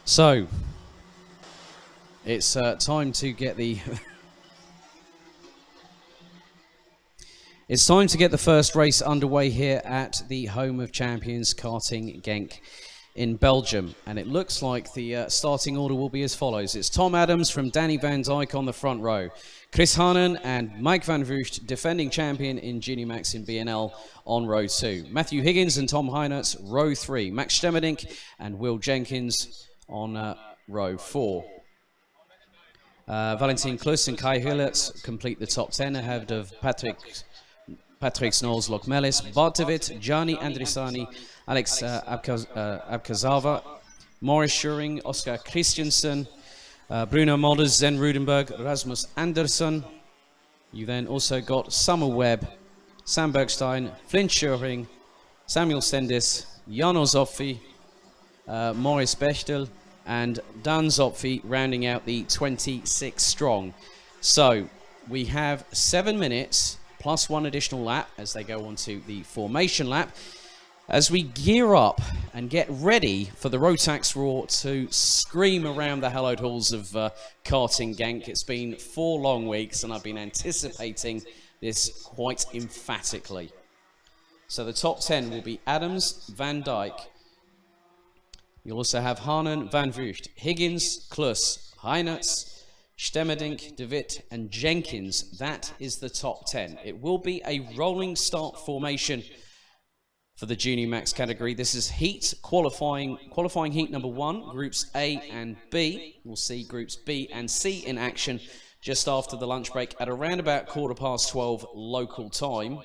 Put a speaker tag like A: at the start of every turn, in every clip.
A: So, it's time to get the... It's time to get the first race underway here at the home of champions karting Genk in Belgium. And it looks like the starting order will be as follows. It's Tom Adams from Danny Van Dyke on the front row. Chris Hanen and Mike Van Vugt, defending champion in Junior Max in BNL, on row 2. Matthew Higgins and Tom Heinertz, row 3. Max Stemmerdink and Will Jenkins on row 4. Valentin Klus and Kai Hillertz complete the top 10 ahead of Patrick Snows, Lokmelis, Bartevit, Gianni Andrisani, Alex Abkazava, Morris Schuring, Oscar Christiansen, Bruno Molders, Zen Rudenberg, Rasmus Andersson. You then also got Summer Webb, Sam Bergstein, Flint Schuring, Samuel Stendis, Jano Zopfi, Morris Bechtel, and Dan Zopfi rounding out the 26 strong. So we have 7 minutes plus 1 additional lap as they go on to the formation lap, as we gear up and get ready for the Rotax Roar to scream around the hallowed halls of karting Genk. It's been 4 long weeks and I've been anticipating this quite emphatically. So the top 10 will be Adams, Van Dyke. You'll also have Hanen, Van Vugt, Higgins, Klus, Heinertz, Stemmerdink, De Witt and Jenkins. That is the top 10. It will be a rolling start formation for the Junior Max category. This is heat qualifying heat number 1, groups A and B. We'll see groups B and C in action just after the lunch break at around about 12:15 local time.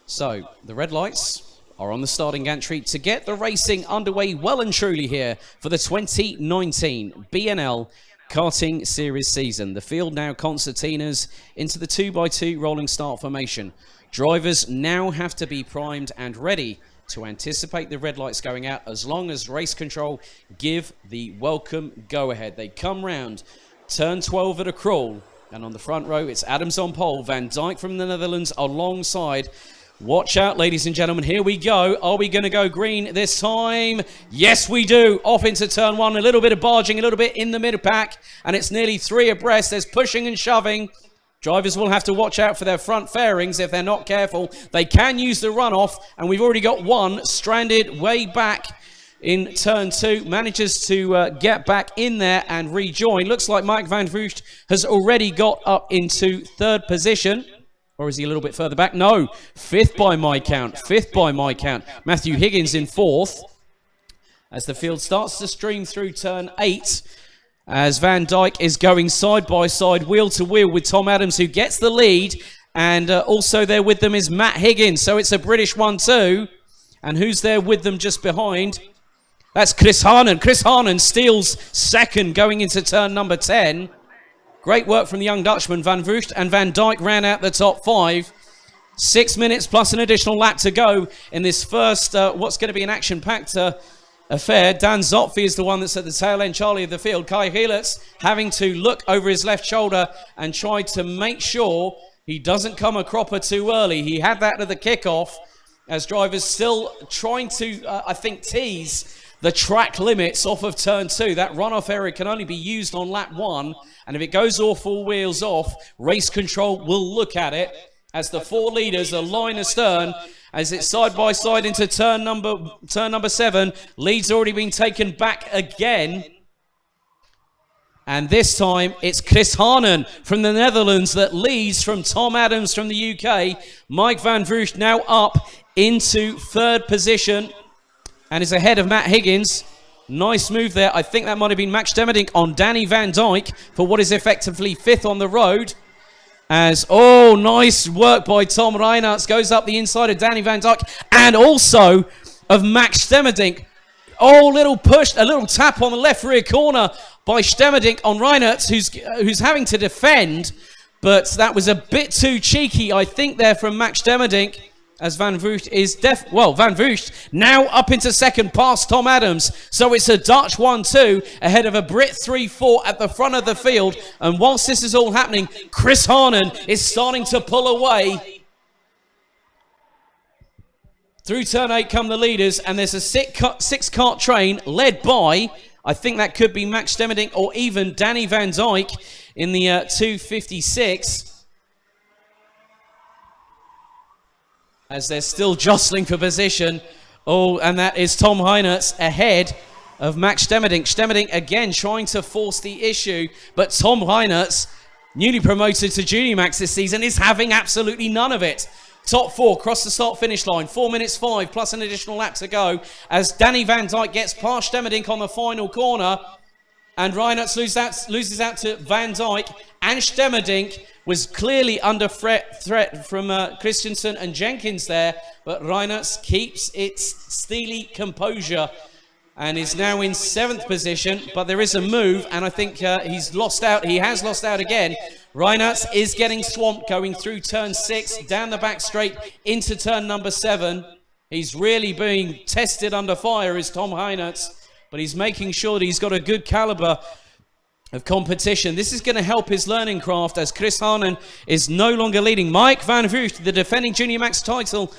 A: So the red lights are on the starting gantry to get the racing underway well and truly here for the 2019 BNL Karting Series season. The field now concertinas into the 2x2 rolling start formation. Drivers now have to be primed and ready to anticipate the red lights going out as long as race control give the welcome go-ahead. They come round turn 12 at a crawl, and on the front row it's Adams on pole, Van Dyke from the Netherlands alongside. Watch out, ladies and gentlemen. Here we go. Are we going to go green this time? Yes, we do. Off into turn 1. A little bit of barging, a little bit in the middle pack. And it's nearly 3 abreast. There's pushing and shoving. Drivers will have to watch out for their front fairings if they're not careful. They can use the runoff. And we've already got one stranded way back in turn 2. Manages to get back in there and rejoin. Looks like Mike Van Vugt has already got up into 3rd position. Or is he a little bit further back? No, 5th by my count. 5th by my count. Matthew Higgins in 4th. As the field starts to stream through turn 8, as Van Dyke is going side by side, wheel to wheel with Tom Adams, who gets the lead. And also there with them is Matt Higgins. So it's a British 1-2. And who's there with them just behind? That's Chris Hanen. Chris Hanen steals 2nd going into turn number 10. Great work from the young Dutchman, Van Vugt, and Van Dyke ran out the top 5. 6 minutes plus an additional lap to go in this first, what's going to be an action-packed affair. Dan Zopfi is the one that's at the tail end, Charlie, of the field. Kai Hillertz having to look over his left shoulder and try to make sure he doesn't come a cropper too early. He had that at the kickoff, as drivers still trying to, I think, tease the track limits off of turn 2. That runoff area can only be used on lap 1. And if it goes off all wheels off, race control will look at it as the 4 leaders are line astern as it's side by side into turn number 7. Lead's already been taken back again. And this time it's Chris Hanen from the Netherlands that leads from Tom Adams from the UK. Mike Van Vugt now up into 3rd position and is ahead of Matt Higgins. Nice move there. I think that might have been Max Stemmerdink on Danny Van Dyke for what is effectively 5th on the road. As, oh, nice work by Tom Reinhardt. Goes up the inside of Danny Van Dyke and also of Max Stemmerdink. Oh, little push, a little tap on the left rear corner by Stemmerdink on Reinhardt, who's having to defend. But that was a bit too cheeky, I think, there from Max Stemmerdink. As Van Vugt is Van Vugt now up into 2nd past Tom Adams. So it's a Dutch 1-2 ahead of a Brit 3-4 at the front of the field. And whilst this is all happening, Chris Hanen is starting to pull away. Through turn 8 come the leaders, and there's a six-cart train led by, I think that could be Max Stemmerdink or even Danny Van Dyke in the 256. As they're still jostling for position. Oh, and that is Tom Heinertz ahead of Max Stemmerdink. Stemmerdink again trying to force the issue, but Tom Heinertz, newly promoted to Junior Max this season, is having absolutely none of it. Top 4 cross the start-finish line. 4 minutes 5 plus an additional lap to go as Danny Van Dyke gets past Stemmerdink on the final corner. And Reinertz loses out to Van Dyke. And Stemmerdink was clearly under threat from Christensen and Jenkins there. But Reinertz keeps its steely composure and is now in 7th position. But there is a move, and I think he's lost out. He has lost out again. Reinertz is getting swamped going through turn 6, down the back straight into turn number 7. He's really being tested under fire, is Tom Heinertz, but he's making sure that he's got a good caliber of competition. This is going to help his learning craft as Chris Harnan is no longer leading. Mike Van Vught, the defending Junior Max title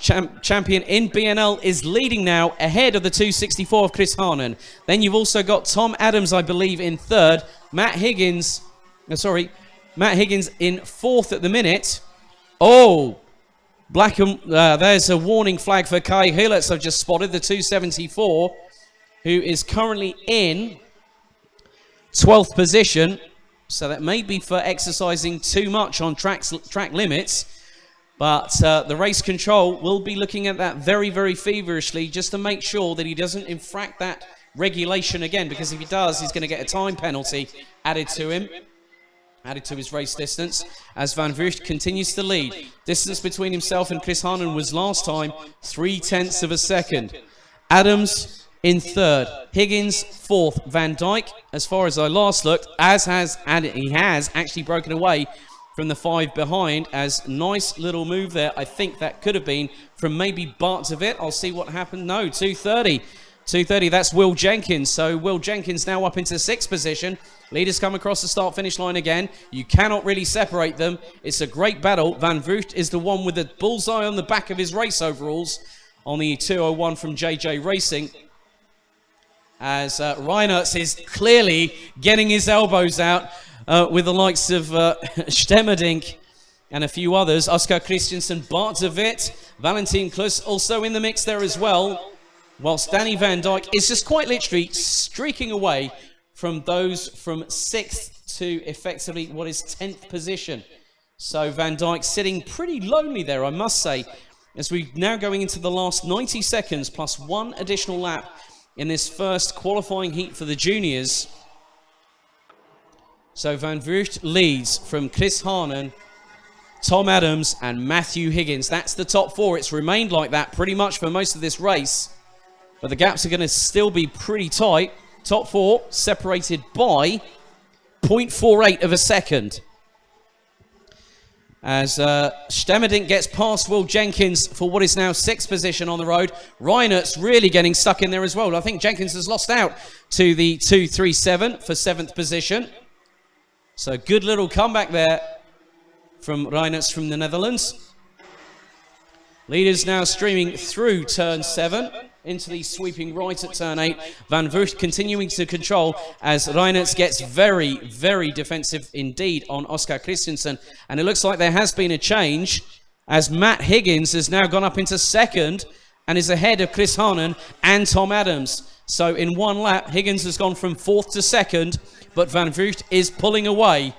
A: champion in BNL, is leading now ahead of the 264 of Chris Harnan. Then you've also got Tom Adams, I believe, in 3rd. Matt Higgins in 4th at the minute. Oh, there's a warning flag for Kai Hillertz I've just spotted, the 274, who is currently in 12th position. So that may be for exercising too much on track limits. But the race control will be looking at that very, very feverishly just to make sure that he doesn't infract that regulation again, because if he does, he's going to get a time penalty added to him. Added to his race distance, as Van Vught continues to lead. Distance between himself and Chris Harnan was last time 0.3 of a second. Adams in 3rd, Higgins 4th, Van Dyke, as far as I last looked, he has actually broken away from the 5 behind, as nice little move there. I think that could have been from maybe Bart of it. I'll see what happened. No, 230. 230, that's Will Jenkins. So Will Jenkins now up into 6th position. Leaders come across the start-finish line again. You cannot really separate them. It's a great battle. Van Vught is the one with the bullseye on the back of his race overalls on the 201 from JJ Racing. As Reinertz is clearly getting his elbows out with the likes of Stemmerdink and a few others. Oskar Christensen, Bart Zavit, Valentin Klus also in the mix there as well. Whilst Danny Van Dyke is just quite literally streaking away from those from 6th to effectively what is 10th position. So Van Dyke sitting pretty lonely there, I must say, as we're now going into the last 90 seconds plus 1 additional lap in this first qualifying heat for the juniors. So Van Vught leads from Chris Harnan, Tom Adams and Matthew Higgins. That's the top 4. It's remained like that pretty much for most of this race, but the gaps are going to still be pretty tight. Top 4 separated by 0.48 of a second. As Stemmerdink gets past Will Jenkins for what is now 6th position on the road. Reinertz really getting stuck in there as well. I think Jenkins has lost out to the 237 for 7th position. So good little comeback there from Reinertz from the Netherlands. Leaders now streaming through turn 7 into the sweeping right at turn 8. Van Vught continuing to control as Reinertz gets very, very defensive indeed on Oskar Christensen. And it looks like there has been a change as Matt Higgins has now gone up into 2nd and is ahead of Chris Harnan and Tom Adams. So in 1 lap, Higgins has gone from 4th to 2nd, but Van Vught is pulling away.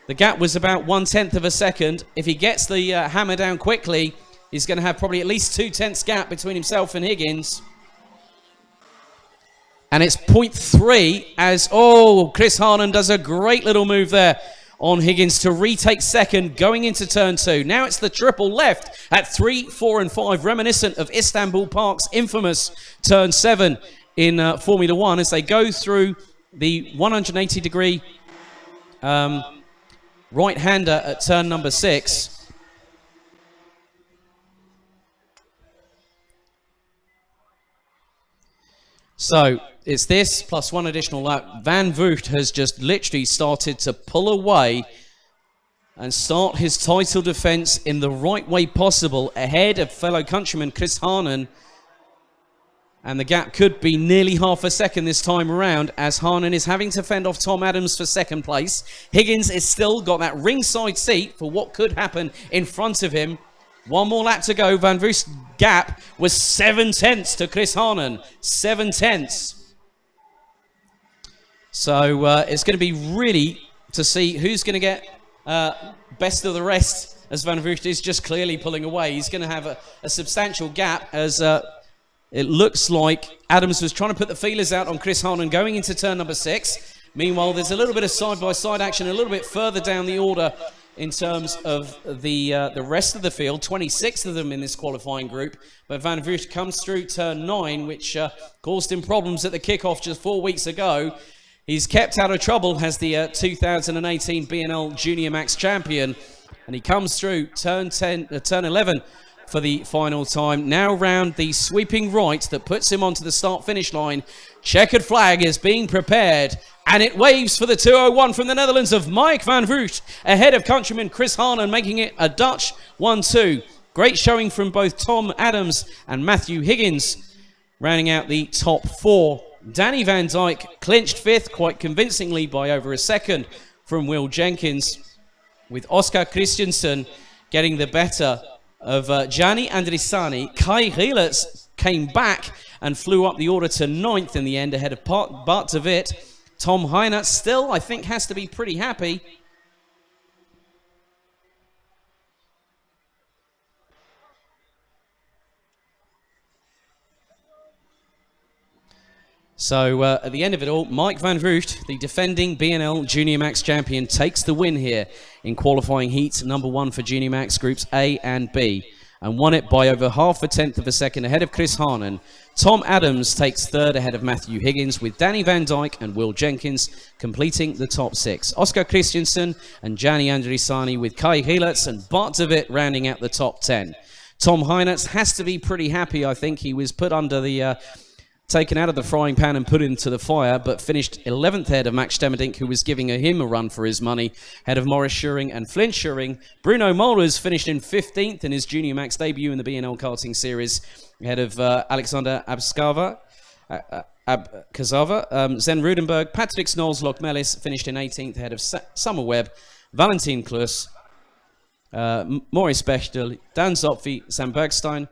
A: The gap was about 1/10 of a second. If he gets the hammer down quickly, he's going to have probably at least 2/10 gap between himself and Higgins. And it's 0.3 as, Chris Harnan does a great little move there on Higgins to retake 2nd going into turn 2. Now it's the triple left at 3, 4 and 5, reminiscent of Istanbul Park's infamous turn 7 in Formula 1 as they go through the 180-degree right-hander at turn number 6. So it's this plus 1 additional lap. Van Vught has just literally started to pull away and start his title defence in the right way possible, ahead of fellow countryman Chris Harnan. And the gap could be nearly half a second this time around, as Harnan is having to fend off Tom Adams for second place. Higgins has still got that ringside seat for what could happen in front of him. One more lap to go. Van Voost's gap was 7/10 to Chris Harnan. 7/10. So it's going to be really to see who's going to get best of the rest, as Van Voost is just clearly pulling away. He's going to have a substantial gap, as it looks like Adams was trying to put the feelers out on Chris Harnan going into turn number 6. Meanwhile, there's a little bit of side-by-side action a little bit further down the order in terms of the rest of the field. 26 of them in this qualifying group. But Van Voost comes through turn 9, which caused him problems at the kickoff just 4 weeks ago. He's kept out of trouble as the 2018 BNL Junior Max champion. And he comes through turn 11 for the final time. Now round the sweeping right that puts him onto the start-finish line. Checkered flag is being prepared, and it waves for the 201 from the Netherlands of Mike Van Voost, ahead of countryman Chris Harnan, making it a Dutch 1-2. Great showing from both Tom Adams and Matthew Higgins, rounding out the top 4. Danny Van Dijk clinched 5th quite convincingly by over a second from Will Jenkins, with Oscar Christensen getting the better of Gianni Andrisani. Kai Gielitz came back and flew up the order to 9th in the end, ahead of Bart de Wit. Tom Heinert still, I think, has to be pretty happy. So at the end of it all, Mike Van Voost, the defending BNL Junior Max champion, takes the win here in qualifying heat number 1 for Junior Max groups A and B, and won it by over half a tenth of a second ahead of Chris Harnan. Tom Adams takes 3rd ahead of Matthew Higgins, with Danny Van Dijk and Will Jenkins completing the top 6. Oscar Christensen and Gianni Andrisani, with Kai Gielitz and Bart de Wit rounding out the top 10. Tom Heinert has to be pretty happy, I think. He was put under the... taken out of the frying pan and put into the fire, but finished 11th ahead of Max Stemmerdink, who was giving him a run for his money, ahead of Morris Schuring and Flint Schuring. Bruno Mollers finished in 15th in his Junior Max debut in the BNL karting series, ahead of Alexander Kazava. Zen Rudenberg, Patrick Snolls Lockmellis finished in 18th ahead of Summer Webb, Valentin Klus, Maurice Bechtel, Dan Zopfi, Sam Bergstein,